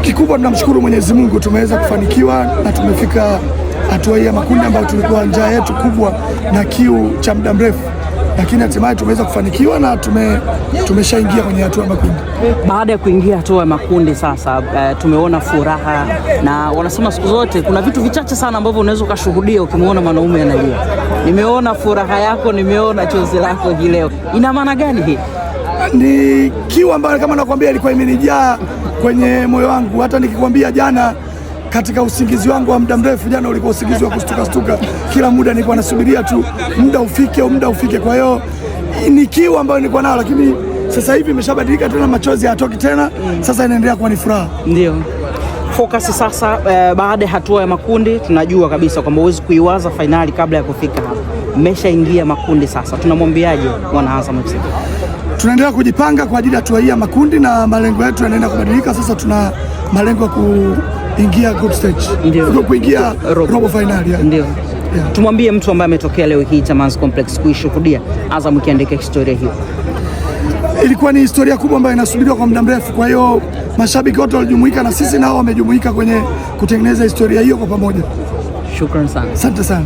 Kikubwa tunamshukuru Mwenyezi Mungu, tumeweza kufanikiwa na tumefika hatua hii ya makundi ambayo tulikuwa njaa yetu kubwa na kiu cha muda mrefu, lakini hatimaye tumeweza kufanikiwa na tumeshaingia kwenye hatua ya makundi. Baada ya kuingia hatua ya makundi sasa, tumeona furaha, na wanasema siku zote kuna vitu vichache sana ambavyo unaweza ukashuhudia ukimwona mwanaume analia. Nimeona furaha yako, nimeona chozi lako hii leo. Ina maana gani hii? Ni kiu ambayo kama nakwambia ilikuwa imenijaa kwenye moyo wangu. Hata nikikwambia jana katika usingizi wangu wa muda mrefu, jana ulikuwa usingizi wa kustuka, kila muda nilikuwa nasubiria tu muda ufike. Kwa hiyo ni kiu ambayo nilikuwa nayo, lakini sasa hivi imeshabadilika tena, machozi hayatoki tena, sasa inaendelea kuwa ni furaha. Ndio focus sasa. Baada ya hatua ya makundi, tunajua kabisa kwamba huwezi kuiwaza fainali kabla ya kufika hapa. Mmeshaingia makundi sasa, tunamwambiaje mwana Azam FC? Tunaendelea kujipanga kwa ajili ya hatua hii ya makundi na malengo yetu yanaenda kubadilika. Sasa tuna malengo ya kuingia group stage, kuingia robo finali. Ndio. Tumwambie mtu ambaye ametokea leo hii Chamazi Complex kuishuhudia Azam ikiandika historia hiyo. Ilikuwa ni historia kubwa ambayo inasubiriwa kwa muda mrefu, kwa hiyo mashabiki wote walijumuika na sisi nao wamejumuika kwenye kutengeneza historia hiyo kwa pamoja. Shukrani sana. Asante sana.